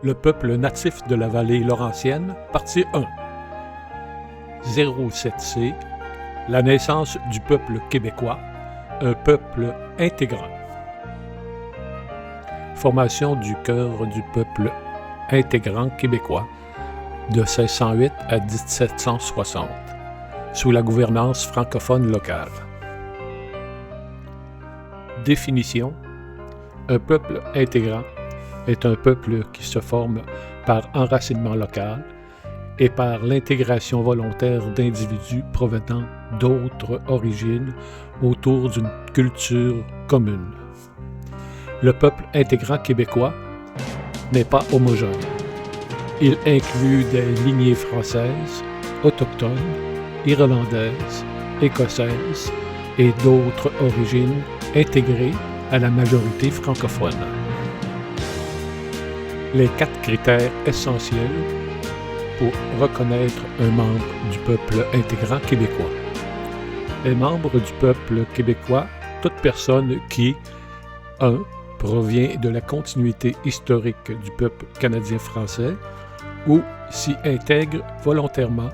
Le peuple natif de la vallée laurentienne, partie 1. 07C. La naissance du peuple québécois, un peuple intégrant. Formation du cœur du peuple intégrant québécois de 1608 à 1760, sous la gouvernance francophone locale. Définition. Un peuple intégrant est un peuple qui se forme par enracinement local et par l'intégration volontaire d'individus provenant d'autres origines autour d'une culture commune. Le peuple intégrant québécois n'est pas homogène. Il inclut des lignées françaises, autochtones, irlandaises, écossaises et d'autres origines intégrées à la majorité francophone. Les 4 critères essentiels pour reconnaître un membre du peuple intégrant québécois. Les membres du peuple québécois, toute personne qui 1. Provient de la continuité historique du peuple canadien-français ou s'y intègre volontairement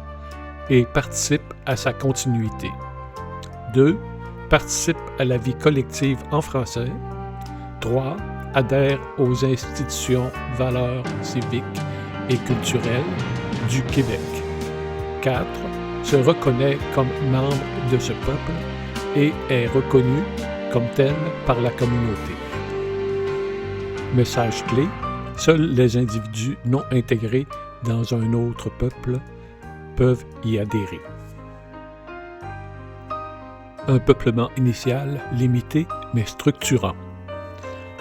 et participe à sa continuité. 2. Participe à la vie collective en français. 3. Adhère aux institutions, valeurs civiques et culturelles du Québec. 4. Se reconnaît comme membre de ce peuple et est reconnu comme tel par la communauté. Message clé. Seuls les individus non intégrés dans un autre peuple peuvent y adhérer. Un peuplement initial limité mais structurant.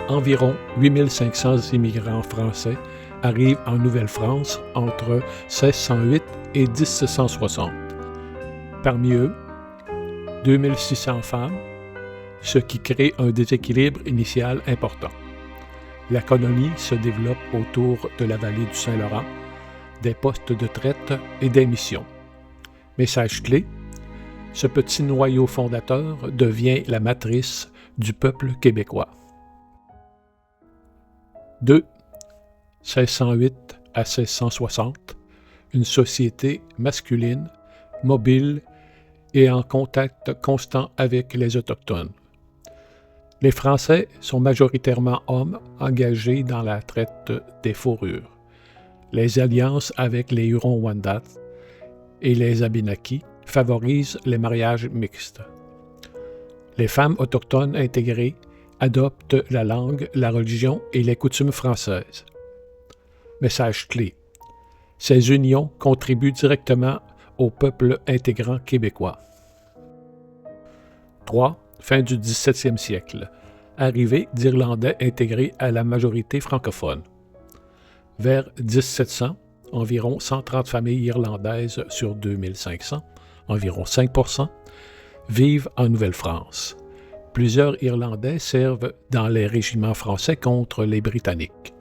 Environ 8500 immigrants français arrivent en Nouvelle-France entre 1608 et 1760. Parmi eux, 2600 femmes, ce qui crée un déséquilibre initial important. La colonie se développe autour de la vallée du Saint-Laurent, des postes de traite et des missions. Message clé. Ce petit noyau fondateur devient la matrice du peuple québécois. 2. 1608 à 1660. Une société masculine, mobile et en contact constant avec les Autochtones. Les Français sont majoritairement hommes engagés dans la traite des fourrures. Les alliances avec les Hurons-Wendat et les Abénaquis favorisent les mariages mixtes. Les femmes autochtones intégrées adoptent la langue, la religion et les coutumes françaises. Message clé. Ces unions contribuent directement au peuple intégrant québécois. 3. Fin du 17e siècle. Arrivée d'Irlandais intégrés à la majorité francophone. Vers 1700, environ 130 familles irlandaises sur 2500, environ 5%, vivent en Nouvelle-France. Plusieurs Irlandais servent dans les régiments français contre les Britanniques.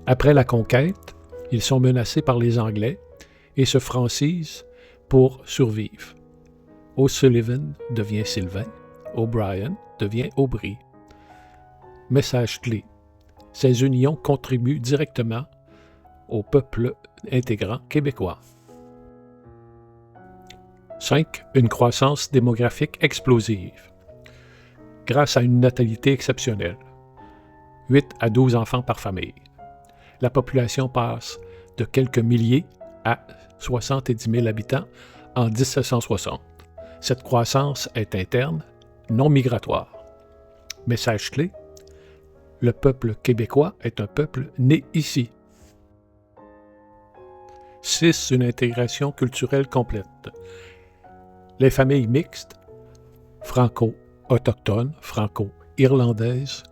Après la conquête, ils sont menacés par les Anglais et se francisent pour survivre. O'Sullivan devient Sylvain. O'Brien devient Aubry. Message clé. Ces unions contribuent directement au peuple intégrant québécois. 5. Une croissance démographique explosive. Grâce à une natalité exceptionnelle. 8 à 12 enfants par famille. La population passe de quelques milliers à 70 000 habitants en 1760. Cette croissance est interne, non migratoire. Message clé. Le peuple québécois est un peuple né ici. 6. Une intégration culturelle complète. Les familles mixtes, franco-autochtones, franco-irlandaises,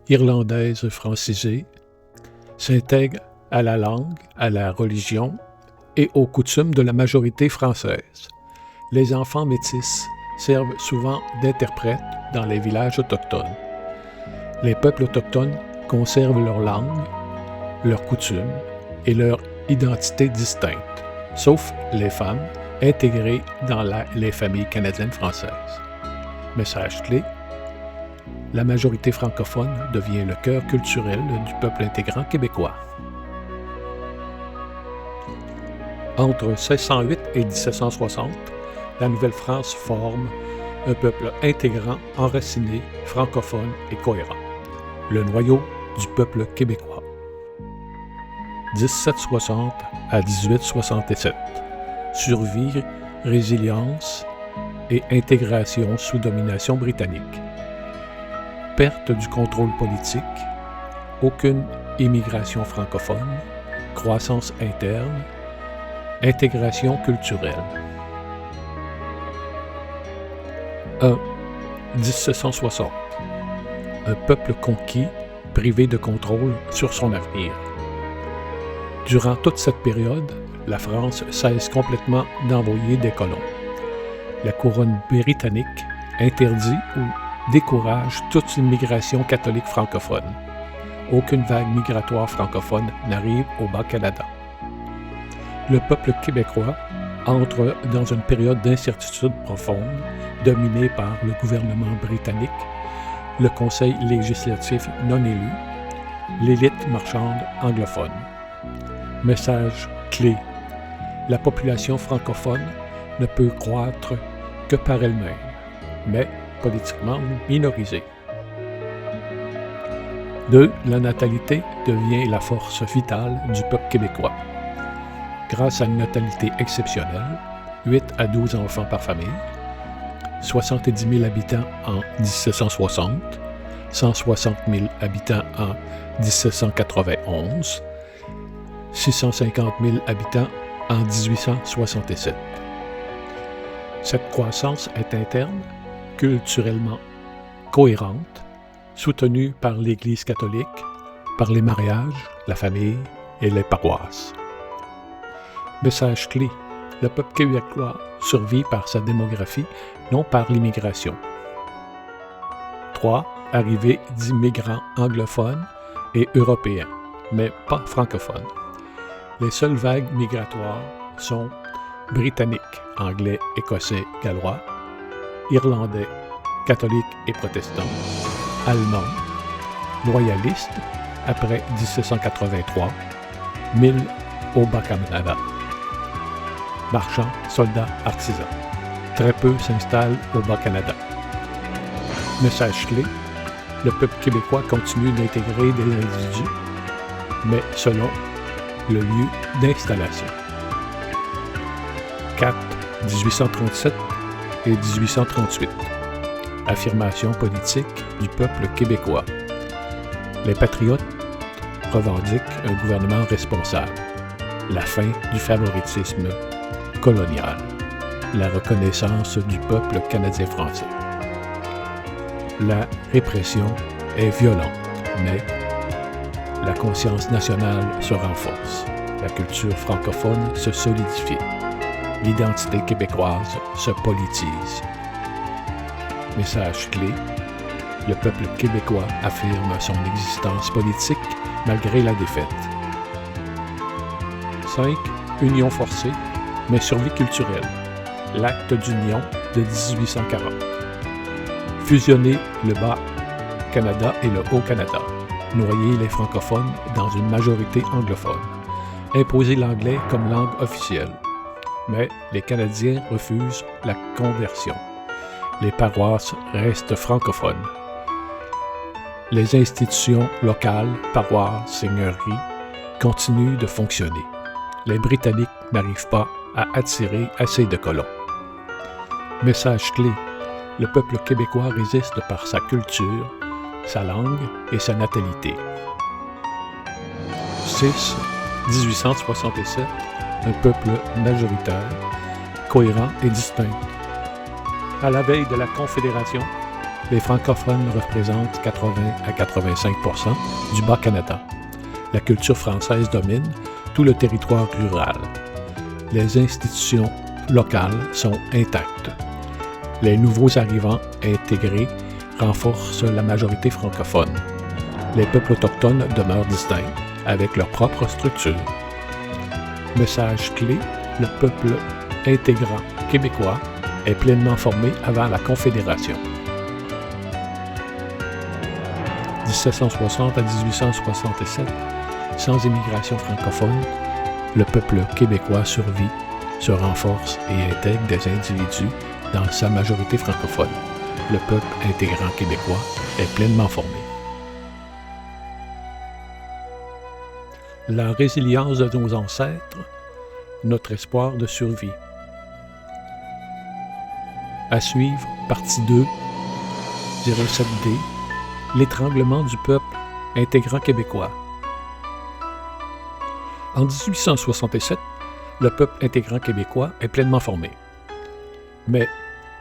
irlandaises francisées, s'intègrent à la langue, à la religion et aux coutumes de la majorité française. Les enfants métis servent souvent d'interprètes dans les villages autochtones. Les peuples autochtones conservent leur langue, leurs coutumes et leur identité distincte, sauf les femmes intégrées dans les familles canadiennes françaises. Message clé. La majorité francophone devient le cœur culturel du peuple intégrant québécois. Entre 1608 et 1760, la Nouvelle-France forme un peuple intégrant, enraciné, francophone et cohérent. Le noyau du peuple québécois. 1760 à 1867. Survie, résilience et intégration sous domination britannique. Perte du contrôle politique, aucune immigration francophone, croissance interne, intégration culturelle. 1. 1760. Un peuple conquis, privé de contrôle sur son avenir. Durant toute cette période, la France cesse complètement d'envoyer des colons. La couronne britannique interdit ou décourage toute immigration catholique francophone. Aucune vague migratoire francophone n'arrive au Bas-Canada. Le peuple québécois entre dans une période d'incertitude profonde, dominée par le gouvernement britannique, le conseil législatif non élu, l'élite marchande anglophone. Message clé. La population francophone ne peut croître que par elle-même, mais politiquement minorisée. 2. La natalité devient la force vitale du peuple québécois. Grâce à une natalité exceptionnelle, 8 à 12 enfants par famille, 70 000 habitants en 1760, 160 000 habitants en 1791, 650 000 habitants en 1867. Cette croissance est interne, culturellement cohérente, soutenue par l'Église catholique, par les mariages, la famille et les paroisses. Message clé. Le peuple québécois survit par sa démographie, non par l'immigration. 3. Arrivée d'immigrants anglophones et européens, mais pas francophones. Les seules vagues migratoires sont britanniques, anglais, écossais, gallois, irlandais, catholiques et protestants, allemands, loyalistes, après 1783, 1000 au Bas-Canada. Marchands, soldats, artisans. Très peu s'installent au Bas-Canada. Message clé, le peuple québécois continue d'intégrer des individus, mais selon le lieu d'installation. 4. 1837 et 1838. Affirmation politique du peuple québécois. Les patriotes revendiquent un gouvernement responsable. La fin du favoritisme colonial. La reconnaissance du peuple canadien-français. La répression est violente, mais la conscience nationale se renforce. La culture francophone se solidifie. L'identité québécoise se politise. Message clé. Le peuple québécois affirme son existence politique malgré la défaite. 5. Union forcée, mais survie culturelle. L'acte d'union de 1840. Fusionner le Bas-Canada et le Haut-Canada. Noyer les francophones dans une majorité anglophone. Imposer l'anglais comme langue officielle. Mais les Canadiens refusent la conversion. Les paroisses restent francophones. Les institutions locales, paroisses, seigneuries, continuent de fonctionner. Les Britanniques n'arrivent pas à attirer assez de colons. Message clé. Le peuple québécois résiste par sa culture, sa langue et sa natalité. 6. 1867. Un peuple majoritaire, cohérent et distinct. À la veille de la Confédération, les francophones représentent 80 à 85 % du Bas-Canada. La culture française domine tout le territoire rural. Les institutions locales sont intactes. Les nouveaux arrivants intégrés renforcent la majorité francophone. Les peuples autochtones demeurent distincts, avec leur propre structure. Message clé, le peuple intégrant québécois est pleinement formé avant la Confédération. 1760 à 1867, sans immigration francophone, le peuple québécois survit, se renforce et intègre des individus dans sa majorité francophone. Le peuple intégrant québécois est pleinement formé. La résilience de nos ancêtres, notre espoir de survie. À suivre, partie 2, 07D, l'étranglement du peuple intégrant québécois. En 1867, le peuple intégrant québécois est pleinement formé. Mais,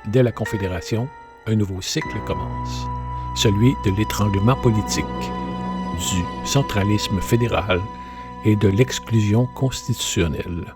dès la Confédération, un nouveau cycle commence, celui de l'étranglement politique, du centralisme fédéral et de l'exclusion constitutionnelle.